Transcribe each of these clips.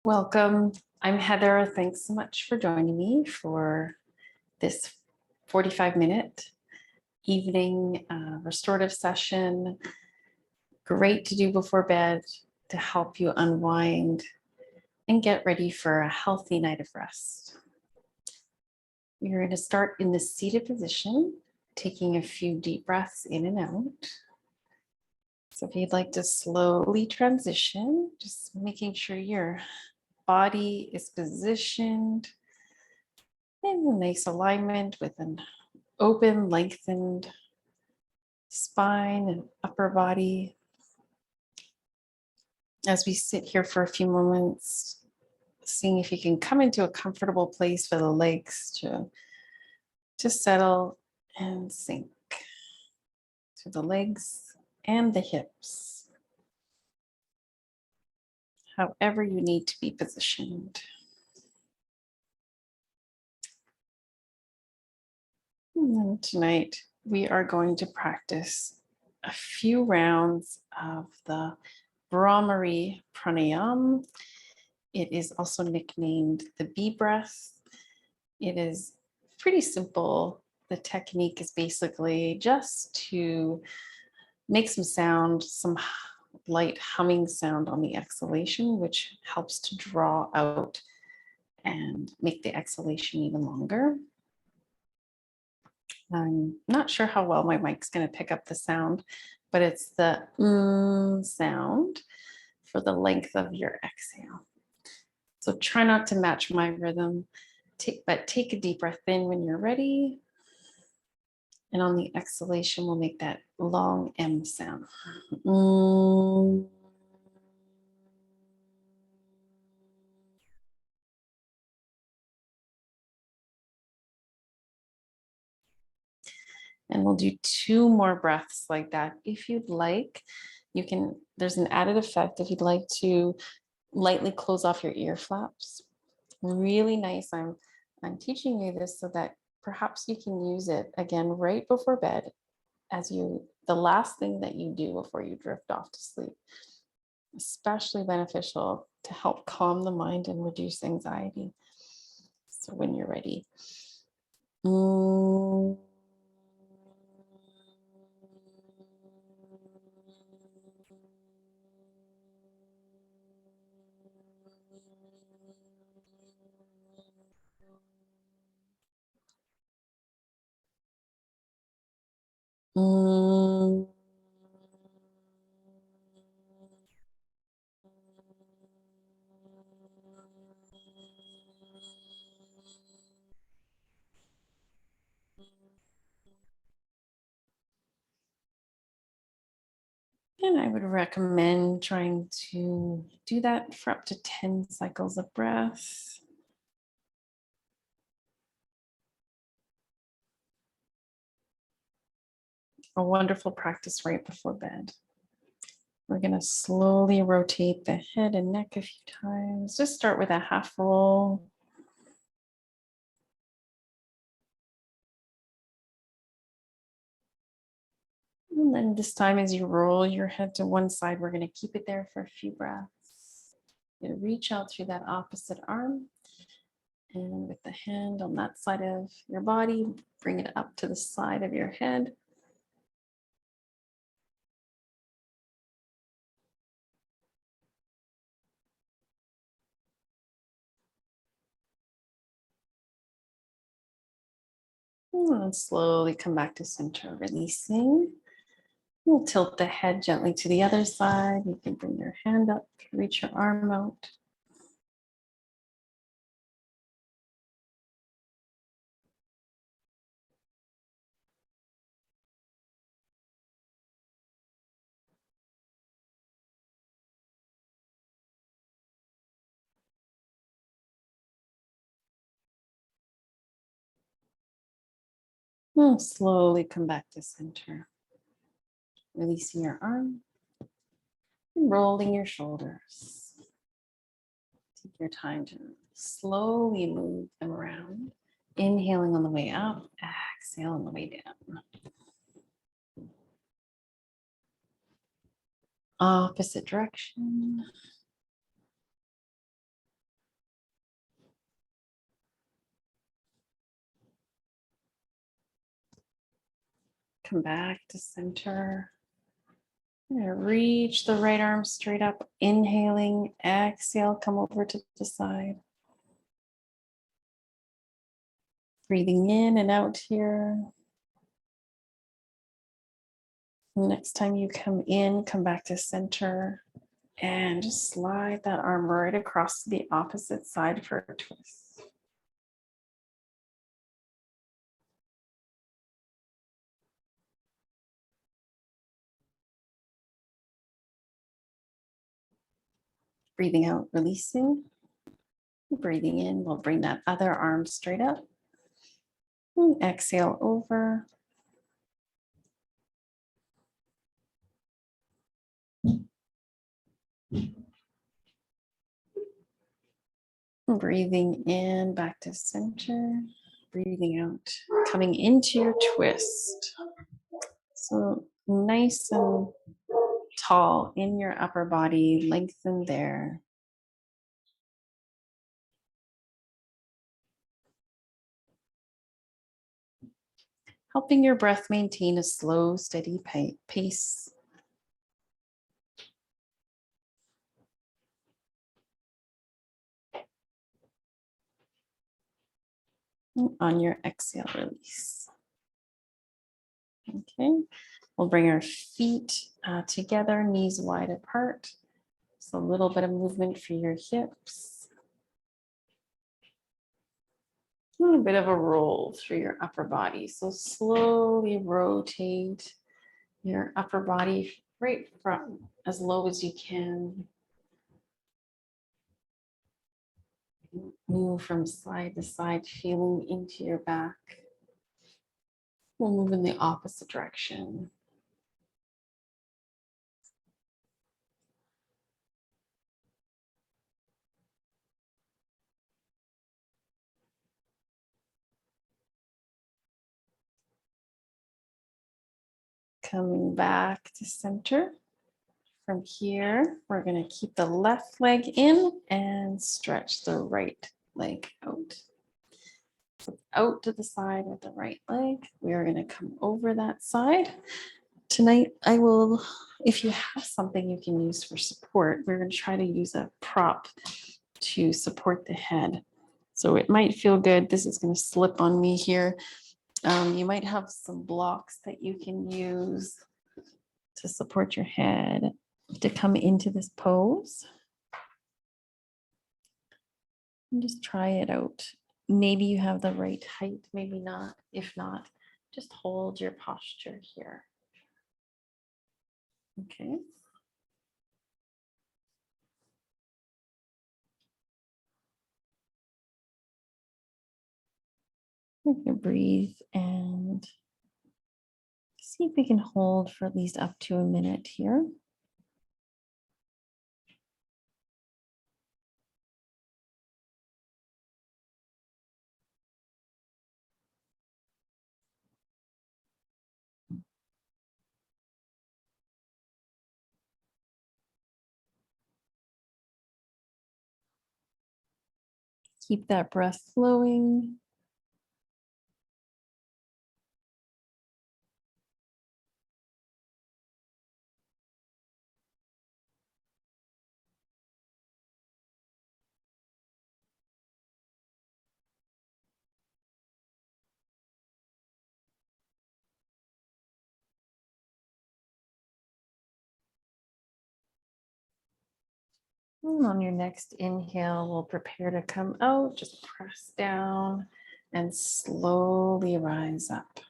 Welcome. I'm Heather. Thanks so much for joining me for this 45-minute evening restorative session. Great to do before bed to help you unwind and get ready for a healthy night of rest. You're going to start in the seated position, taking a few deep breaths in and out. So if you'd like to slowly transition, just making sure your body is positioned in a nice alignment with an open, lengthened spine and upper body. As we sit here for a few moments, seeing if you can come into a comfortable place for the legs to settle and sink to the legs and the hips, however you need to be positioned. And then tonight, we are going to practice a few rounds of the Brahmari Pranayam. It is also nicknamed the bee breath. It is pretty simple. The technique is basically just to make some sound, some light humming sound on the exhalation, which helps to draw out and make the exhalation even longer. I'm not sure how well my mic's going to pick up the sound, but it's the sound for the length of your exhale. So try not to match my rhythm, but take a deep breath in when you're ready. And on the exhalation, we'll make that long M sound. And we'll do 2 more breaths like that. If you'd like, there's an added effect if you'd like to lightly close off your ear flaps. Really nice. I'm teaching you this so that perhaps you can use it again right before bed as the last thing that you do before you drift off to sleep. Especially beneficial to help calm the mind and reduce anxiety. So when you're ready. And I would recommend trying to do that for up to 10 cycles of breath. A wonderful practice right before bed. We're going to slowly rotate the head and neck a few times. Just start with a half roll. And then this time, as you roll your head to one side, we're going to keep it there for a few breaths. You're going to reach out through that opposite arm. And with the hand on that side of your body, bring it up to the side of your head. And slowly come back to center, releasing. We'll tilt the head gently to the other side. You can bring your hand up, reach your arm out. We'll slowly come back to center. Releasing your arm and rolling your shoulders. Take your time to slowly move them around. Inhaling on the way up, exhale on the way down. Opposite direction. Come back to center. I'm gonna reach the right arm straight up, inhaling, exhale, come over to the side. Breathing in and out here. Next time you come in, come back to center and just slide that arm right across to the opposite side for a twist. Breathing out, releasing. Breathing in, we'll bring that other arm straight up. And exhale over. Breathing in, back to center. Breathing out, coming into your twist. So nice and tall in your upper body, lengthen there. Helping your breath maintain a slow, steady pace. On your exhale, release. Okay, we'll bring our feet together, knees wide apart. So a little bit of movement for your hips. A little bit of a roll through your upper body. So slowly rotate your upper body right from as low as you can. Move from side to side, feeling into your back. We'll move in the opposite direction. Coming back to center. From here, we're going to keep the left leg in and stretch the right leg out. So out to the side with the right leg. We are going to come over that side. Tonight, I will, if you have something you can use for support, we're going to try to use a prop to support the head. So it might feel good. This is going to slip on me here. You might have some blocks that you can use to support your head to come into this pose. And just try it out. Maybe you have the right height, maybe not. If not, just hold your posture here. Okay. We can breathe and see if we can hold for at least up to a minute here. Keep that breath flowing. And on your next inhale, we'll prepare to come out. Just press down and slowly rise up.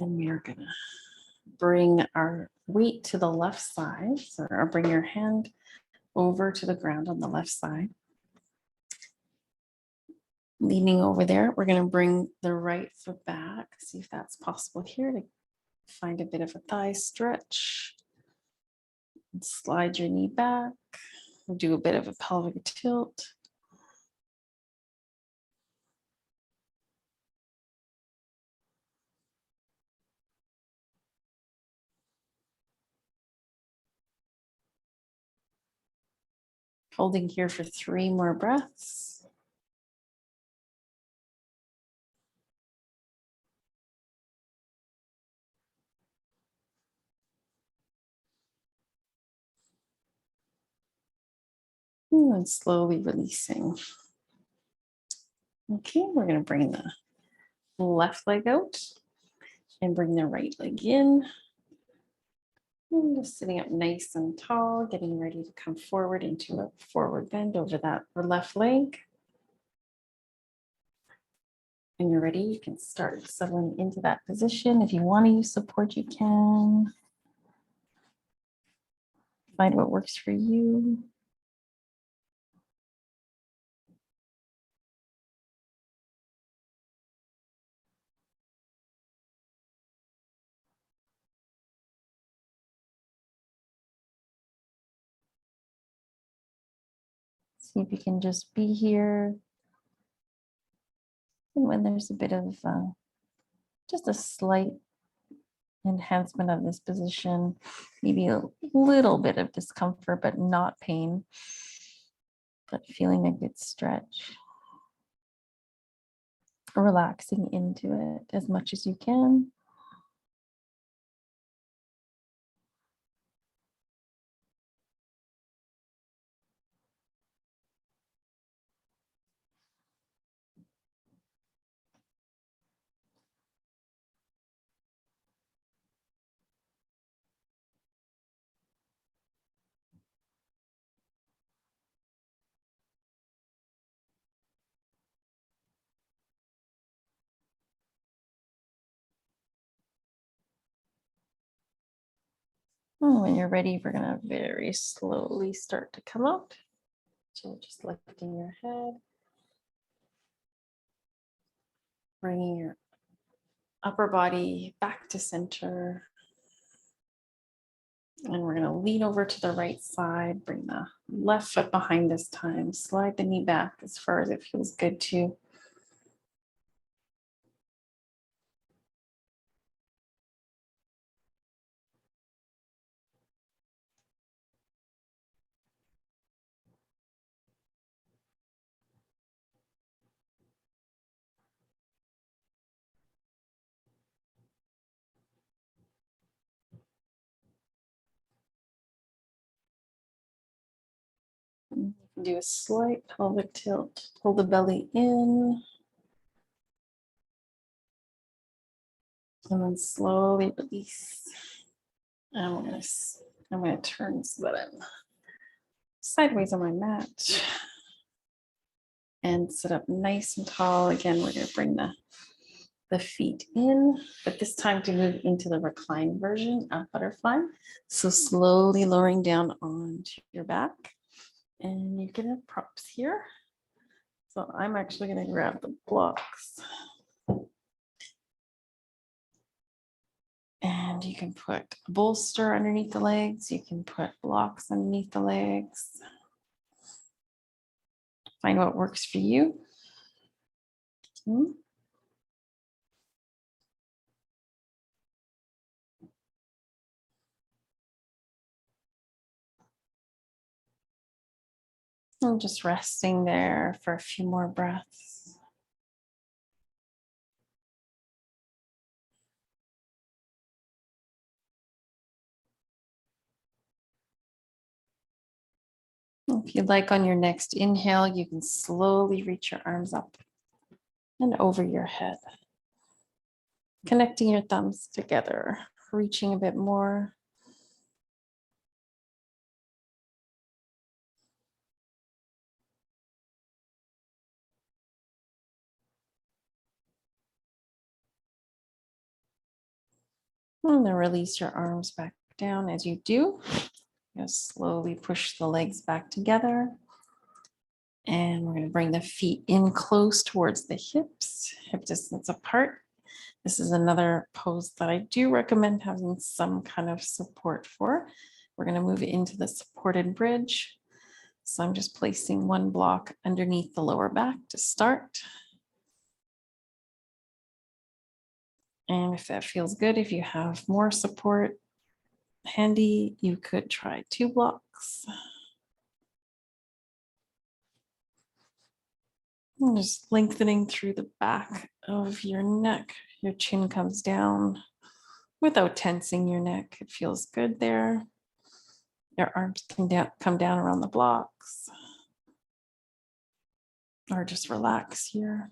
And we are going to bring our weight to the left side. So or bring your hand over to the ground on the left side. Leaning over there, we're going to bring the right foot back. See if that's possible here to find a bit of a thigh stretch. Slide your knee back. Do a bit of a pelvic tilt. Holding here for 3 more breaths. And slowly releasing. Okay, we're going to bring the left leg out and bring the right leg in. And just sitting up nice and tall, getting ready to come forward into a forward bend over that left leg. When you're ready, you can start settling into that position. If you want to use support, you can. Find what works for you. See if you can just be here. And when there's a bit of just a slight enhancement of this position, maybe a little bit of discomfort, but not pain, but feeling a good stretch. Relaxing into it as much as you can. And when you're ready, we're going to very slowly start to come out. So just lifting your head, bringing your upper body back to center. And we're going to lean over to the right side, bring the left foot behind this time, slide the knee back as far as it feels good to. You can do a slight pelvic tilt, pull the belly in, and then slowly release. And I'm gonna turn so that I'm sideways on my mat and sit up nice and tall. Again, we're gonna bring the feet in, but this time to move into the reclined version of butterfly. So slowly lowering down onto your back, and you can have props here. So I'm actually gonna grab the blocks. And you can put a bolster underneath the legs. You can put blocks underneath the legs. Find what works for you. I'm just resting there for a few more breaths. If you'd like, on your next inhale, you can slowly reach your arms up and over your head. Connecting your thumbs together, reaching a bit more. And then release your arms back down as you do. Just slowly push the legs back together. And we're going to bring the feet in close towards the hips, hip distance apart. This is another pose that I do recommend having some kind of support for. We're going to move into the supported bridge. So I'm just placing one block underneath the lower back to start. And if that feels good, if you have more support handy, you could try 2 blocks. And just lengthening through the back of your neck. Your chin comes down without tensing your neck. It feels good there. Your arms can come down around the blocks. or just relax here.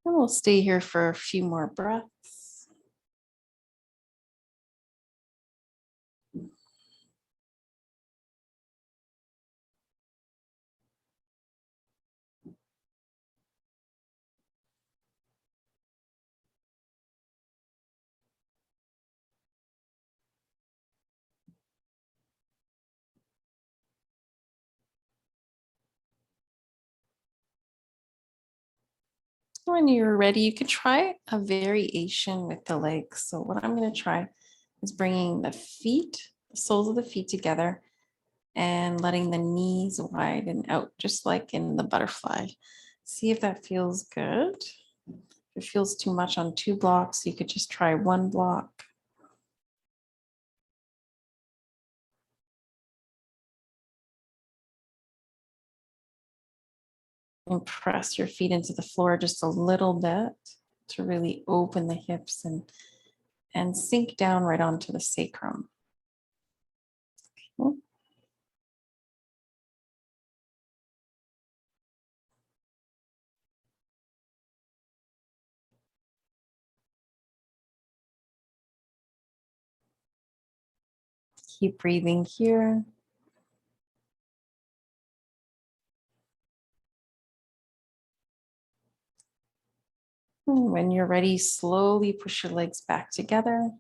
And we'll stay here for a few more breaths. When you're ready, you could try a variation with the legs. So what I'm going to try is bringing the feet, the soles of the feet together and letting the knees widen out, just like in the butterfly. See if that feels good. If it feels too much on 2 blocks, you could just try 1 block. And press your feet into the floor just a little bit to really open the hips and sink down right onto the sacrum. Okay. Keep breathing here. When you're ready, slowly push your legs back together.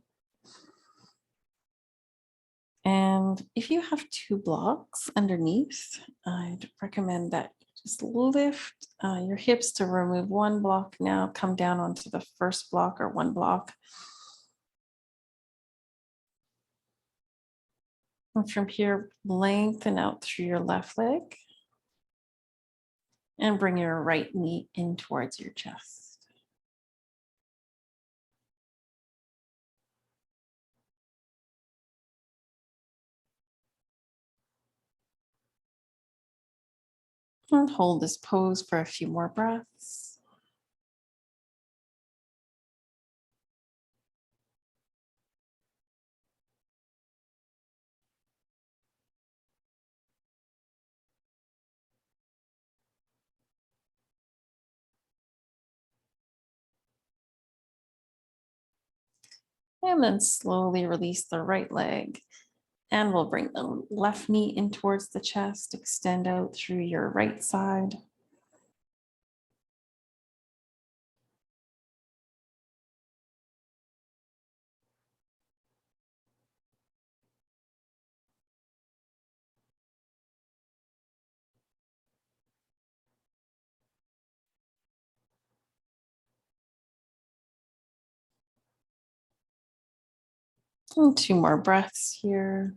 And if you have 2 blocks underneath, I'd recommend that you just lift your hips to remove 1 block now, come down onto the first block or 1 block. And from here, lengthen out through your left leg and bring your right knee in towards your chest. And hold this pose for a few more breaths. And then slowly release the right leg. And we'll bring the left knee in towards the chest, extend out through your right side. And 2 more breaths here.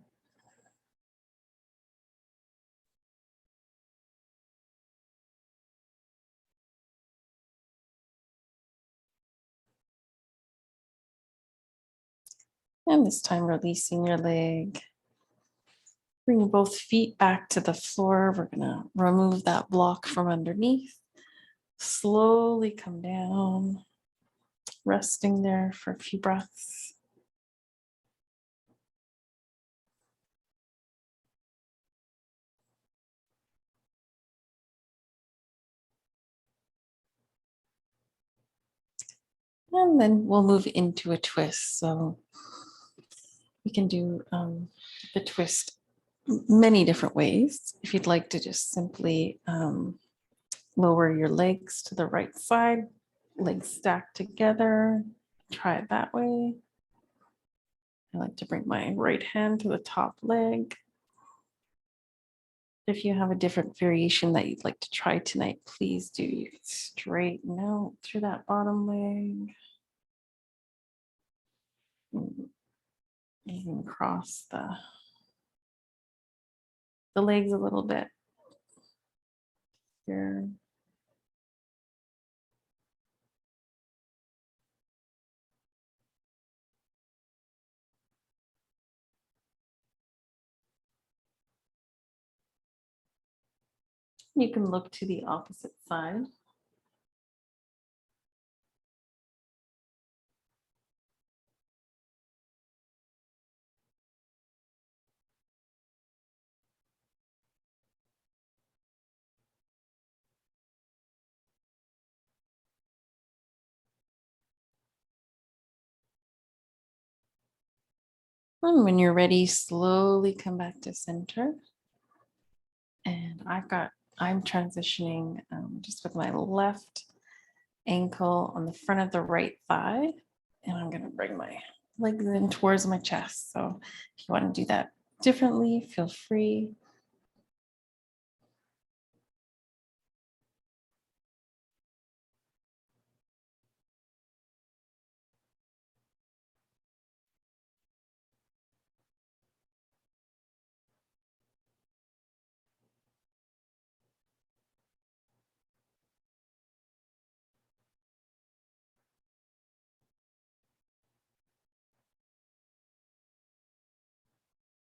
And this time releasing your leg. Bring both feet back to the floor. We're gonna remove that block from underneath. Slowly come down, resting there for a few breaths. And then we'll move into a twist. So we can do the twist many different ways. If you'd like to just simply lower your legs to the right side, legs stacked together, try it that way. I like to bring my right hand to the top leg. If you have a different variation that you'd like to try tonight, please do. You can straighten out through that bottom leg. You can cross the legs a little bit here. You can look to the opposite side. And when you're ready, slowly come back to center. And I'm transitioning just with my left ankle on the front of the right thigh. And I'm gonna bring my legs in towards my chest. So if you want to do that differently, feel free.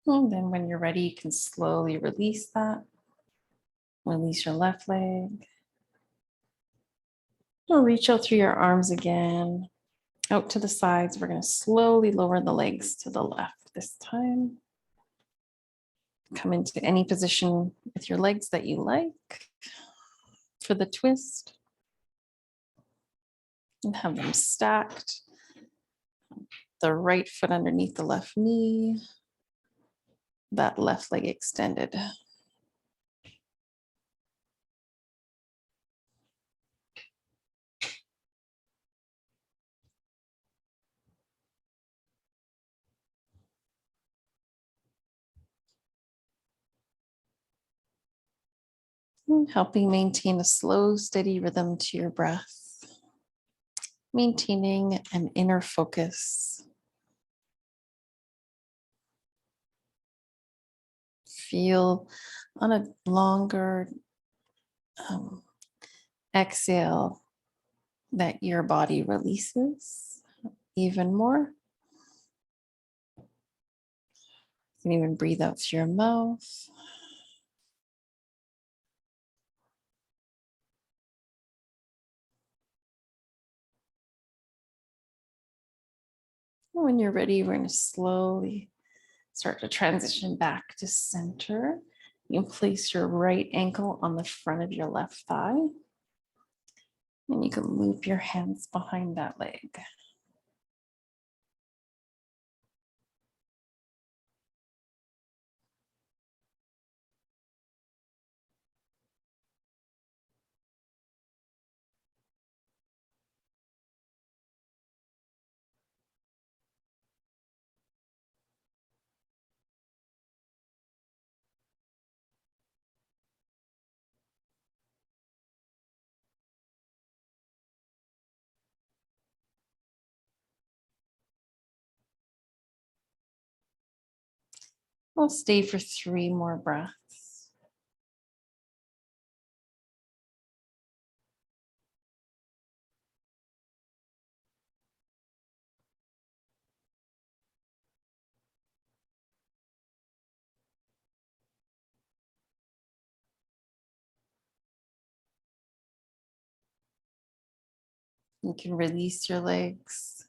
And then when you're ready, you can slowly release that. Release your left leg. Or reach out through your arms again, out to the sides. We're going to slowly lower the legs to the left this time. Come into any position with your legs that you like for the twist. And have them stacked. The right foot underneath the left knee. That left leg extended. And helping maintain a slow, steady rhythm to your breath. Maintaining an inner focus. Feel on a longer exhale that your body releases even more. You can even breathe out through your mouth. When you're ready, we're going to slowly start to transition back to center. You can place your right ankle on the front of your left thigh. And you can loop your hands behind that leg. We'll stay for 3 more breaths. You can release your legs.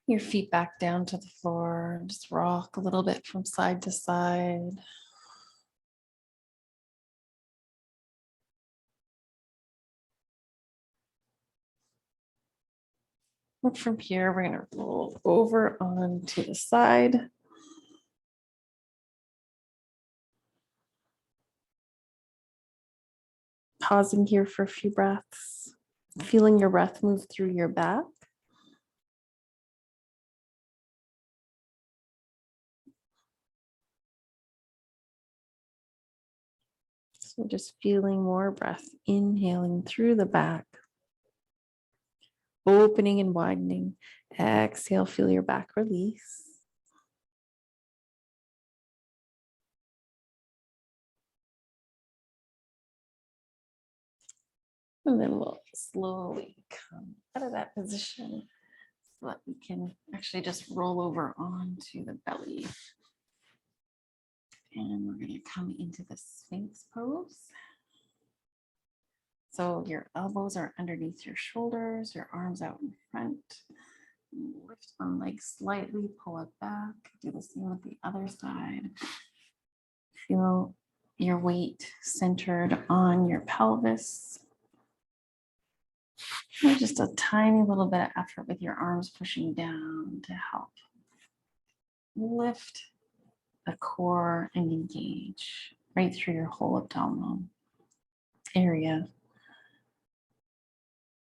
Your feet back down to the floor. Just rock a little bit from side to side. And from here, we're going to roll over onto the side. Pausing here for a few breaths. Feeling your breath move through your back. So just feeling more breath, inhaling through the back, opening and widening. Exhale, feel your back release. And then we'll slowly come out of that position so that we can actually just roll over onto the belly. And we're going to come into the Sphinx pose. So your elbows are underneath your shoulders, your arms out in front. Lift one leg slightly, pull it back. Do the same with the other side. Feel your weight centered on your pelvis. And just a tiny little bit of effort with your arms pushing down to help lift the core and engage right through your whole abdominal area.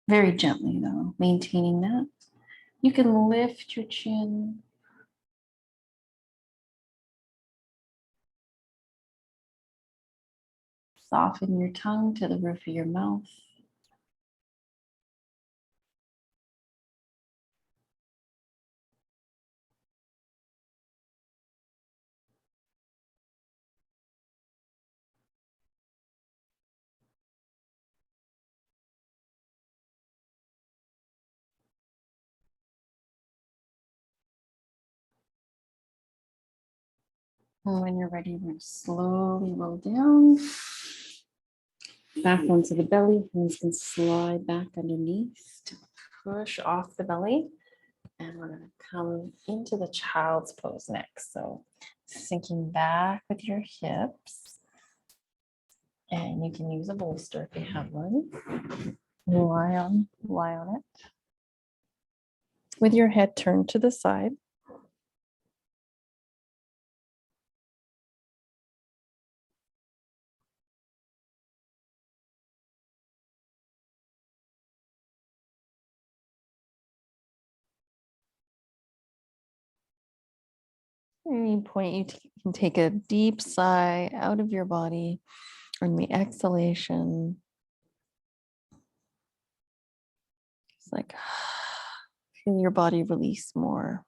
Very gently though, maintaining that. You can lift your chin. Soften your tongue to the roof of your mouth. And when you're ready, we're going to slowly roll down. Back onto the belly. Hands can slide back underneath to push off the belly. And we're going to come into the child's pose next. So sinking back with your hips. And you can use a bolster if you have one. Lie on it. With your head turned to the side. At any point, you can take a deep sigh out of your body on the exhalation. It's like feel your body release more.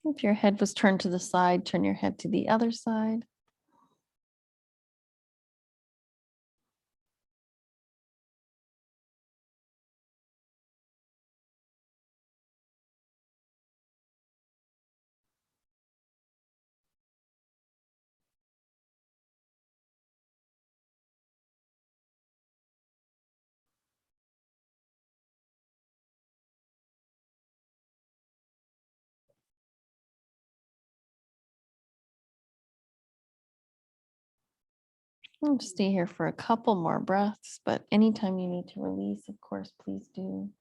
If your head was turned to the side, turn your head to the other side. I'll stay here for a couple more breaths, but anytime you need to release, of course, please do.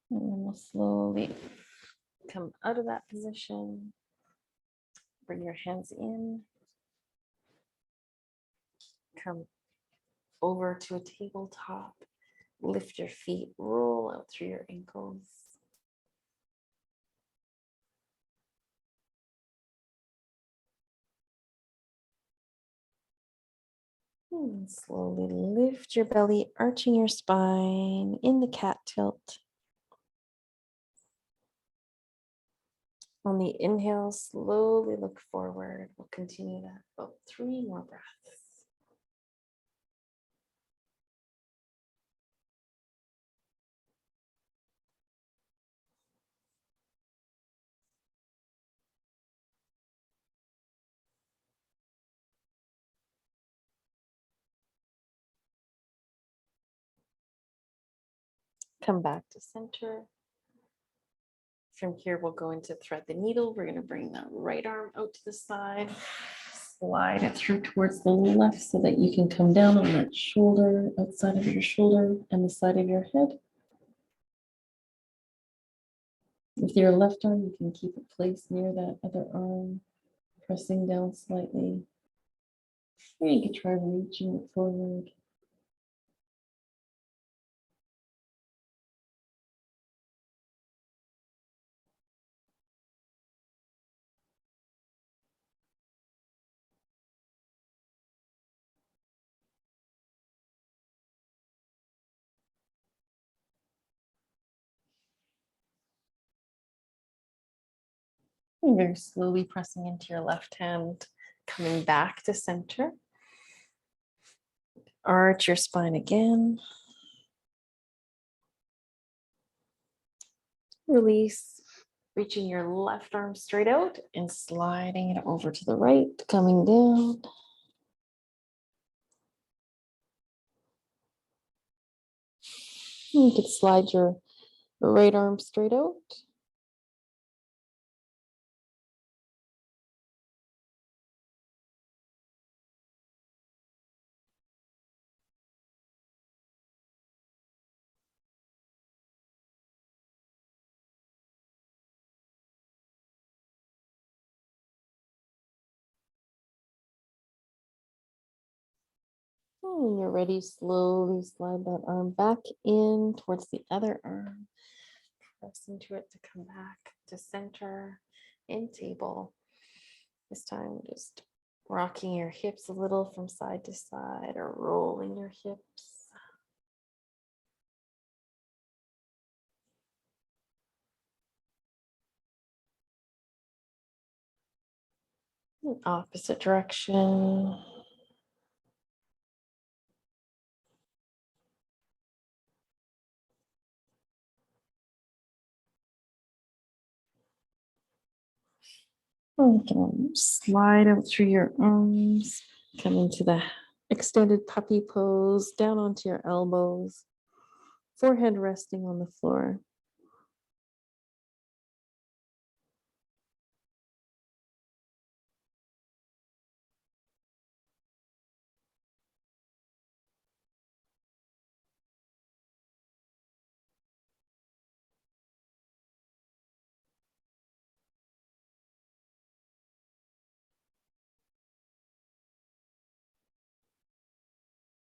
And then we'll slowly come out of that position. Bring your hands in. Come over to a tabletop. Lift your feet, roll out through your ankles. And slowly lift your belly, arching your spine in the cat tilt. On the inhale, slowly look forward. We'll continue that about 3 more breaths. Come back to center. From here, we'll go into thread the needle. We're going to bring that right arm out to the side. Slide it through towards the left so that you can come down on that shoulder, outside of your shoulder and the side of your head. With your left arm, you can keep it placed near that other arm, pressing down slightly. Or you can try reaching it forward. Very slowly pressing into your left hand, coming back to center. Arch your spine again. Release, reaching your left arm straight out and sliding it over to the right, coming down. You could slide your right arm straight out. When you're ready, slowly slide that arm back in towards the other arm. Press into it to come back to center in table. This time, just rocking your hips a little from side to side or rolling your hips. Opposite direction. You can slide out through your arms, come into the extended puppy pose, down onto your elbows, forehead resting on the floor.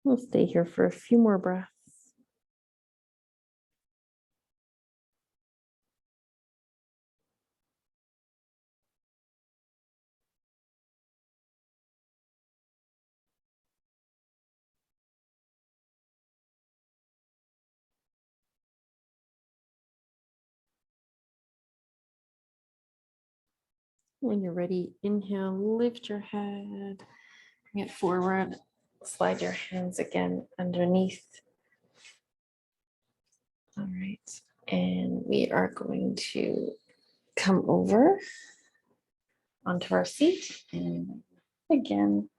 We'll stay here for a few more breaths. When you're ready, inhale, lift your head, bring it forward, slide your hands again underneath. All right, and we are going to come over onto our seat. And again,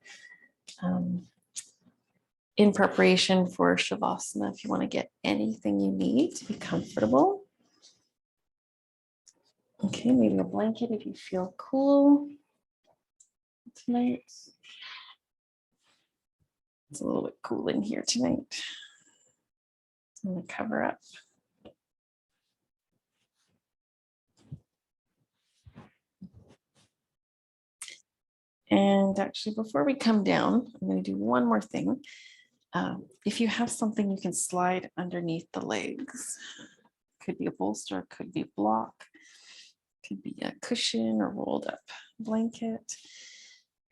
in preparation for Shavasana, if you want to get anything you need to be comfortable. Okay, maybe a blanket if you feel cool tonight. It's a little bit cool in here tonight. I'm going to cover up. And actually, before we come down, I'm going to do one more thing. If you have something you can slide underneath the legs, could be a bolster, could be a block, could be a cushion or rolled up blanket.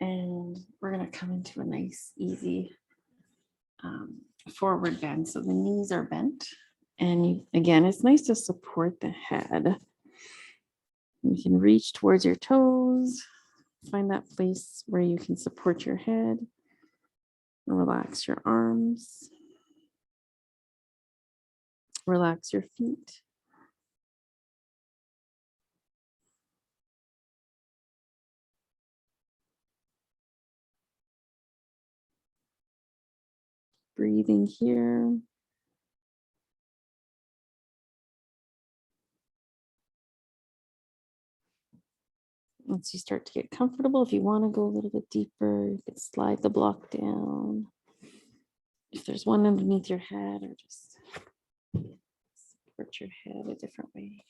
And we're going to come into a nice, easy forward bend. So the knees are bent. And again, it's nice to support the head. You can reach towards your toes. Find that place where you can support your head. Relax your arms. Relax your feet. Breathing here. Once you start to get comfortable, if you want to go a little bit deeper, you can slide the block down. If there's one underneath your head, or just support your head a different way.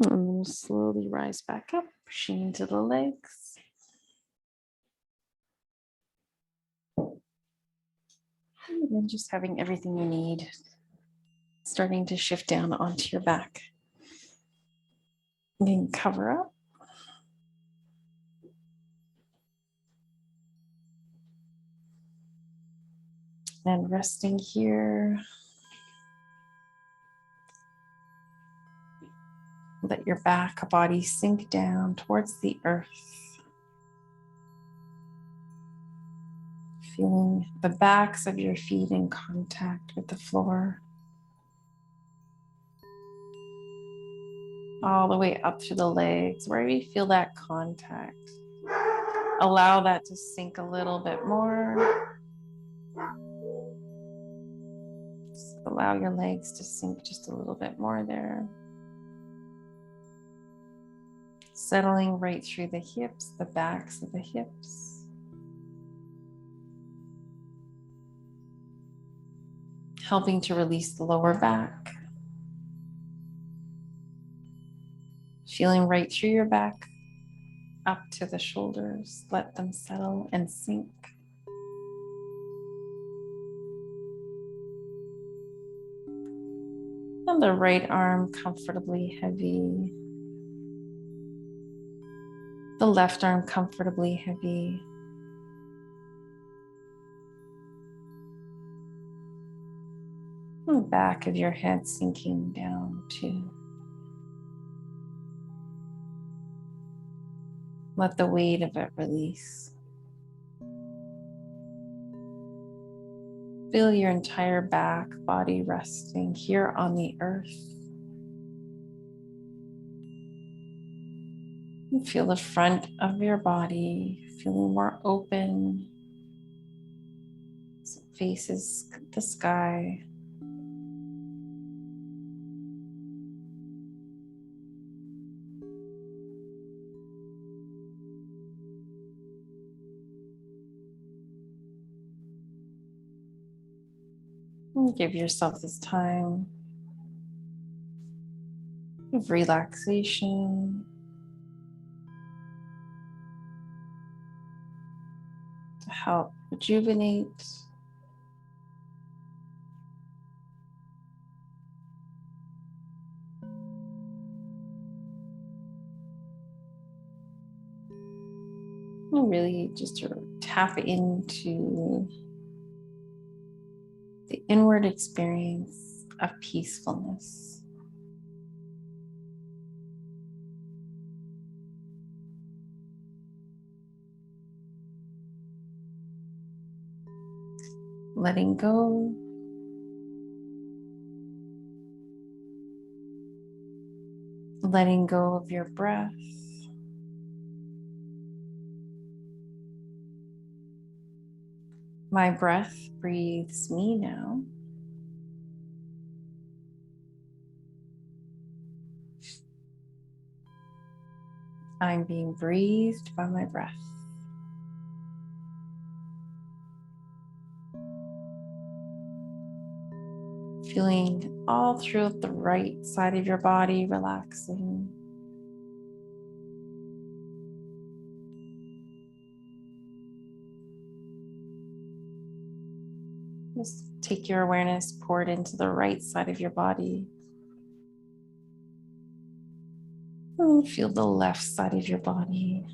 And we'll slowly rise back up, pushing into the legs. And then just having everything you need, starting to shift down onto your back. You can cover up. And resting here. Let your back body sink down towards the earth. Feeling the backs of your feet in contact with the floor. All the way up to the legs, wherever you feel that contact. Allow that to sink a little bit more. Just allow your legs to sink just a little bit more there. Settling right through the hips, the backs of the hips. Helping to release the lower back. Feeling right through your back, up to the shoulders. Let them settle and sink. And the right arm comfortably heavy. The left arm comfortably heavy. And the back of your head sinking down too. Let the weight of it release. Feel your entire back body resting here on the earth. And feel the front of your body feeling more open as it faces the sky. And give yourself this time of relaxation, to help rejuvenate. And really just to tap into the inward experience of peacefulness. Letting go. Letting go of your breath. My breath breathes me now. I'm being breathed by my breath. Feeling all throughout the right side of your body relaxing. Just take your awareness, pour it into the right side of your body. And feel the left side of your body.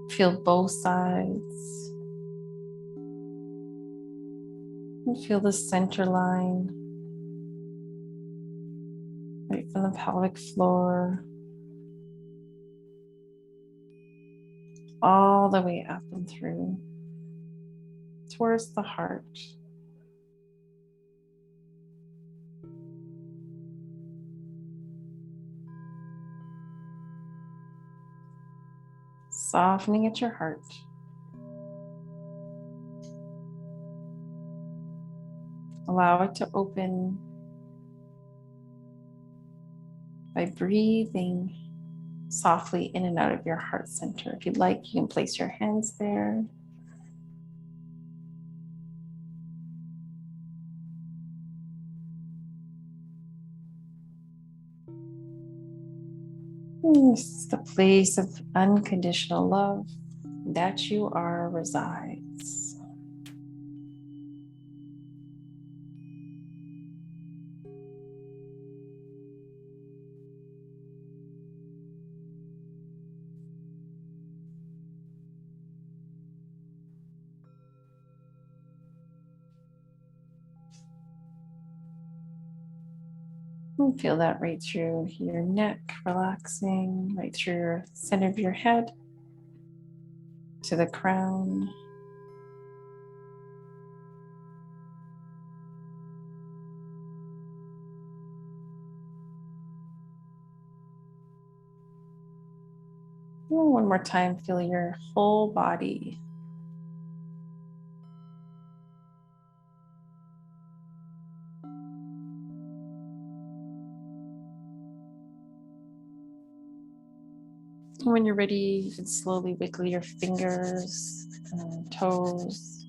Feel both sides. And feel the center line right from the pelvic floor all the way up and through towards the heart. Softening at your heart. Allow it to open by breathing softly in and out of your heart center. If you'd like, you can place your hands there. This is the place of unconditional love that you are resides. And feel that right through your neck, relaxing, right through your center of your head to the crown. And one more time, feel your whole body. And when you're ready, you can slowly wiggle your fingers and toes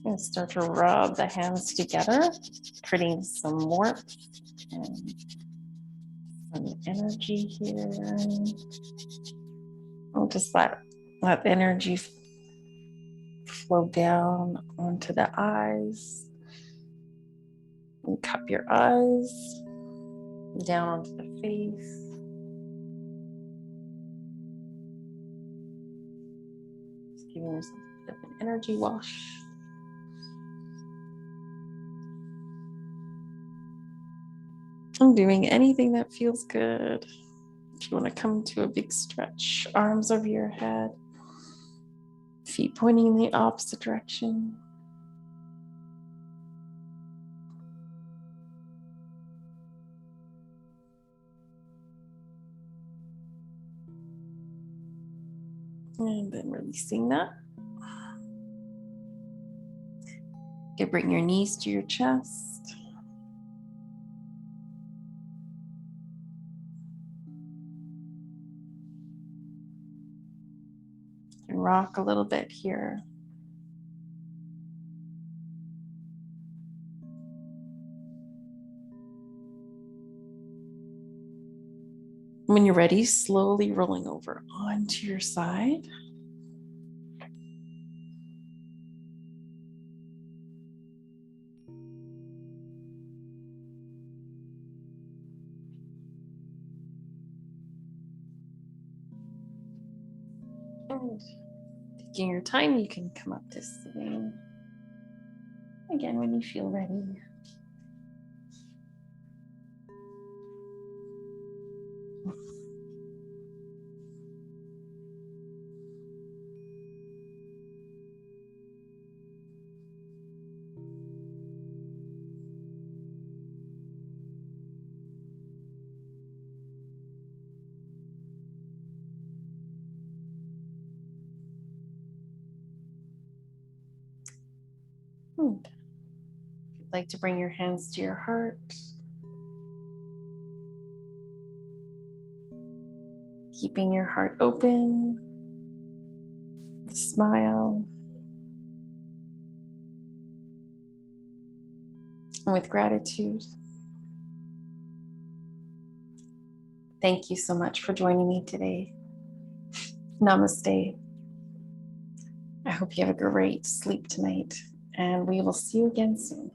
and start to rub the hands together, creating some warmth and some energy here. I'll just let energy flow down onto the eyes and cup your eyes down onto the face. Just giving yourself a bit of an energy wash. I'm doing anything that feels good. If you want to come to a big stretch, arms over your head, feet pointing in the opposite direction. And then releasing that. You can bring your knees to your chest. And rock a little bit here. When you're ready, slowly rolling over onto your side. And taking your time, you can come up to sitting again when you feel ready. If you'd like to bring your hands to your heart, keeping your heart open, smile, and with gratitude. Thank you so much for joining me today. Namaste. I hope you have a great sleep tonight, and we will see you again soon.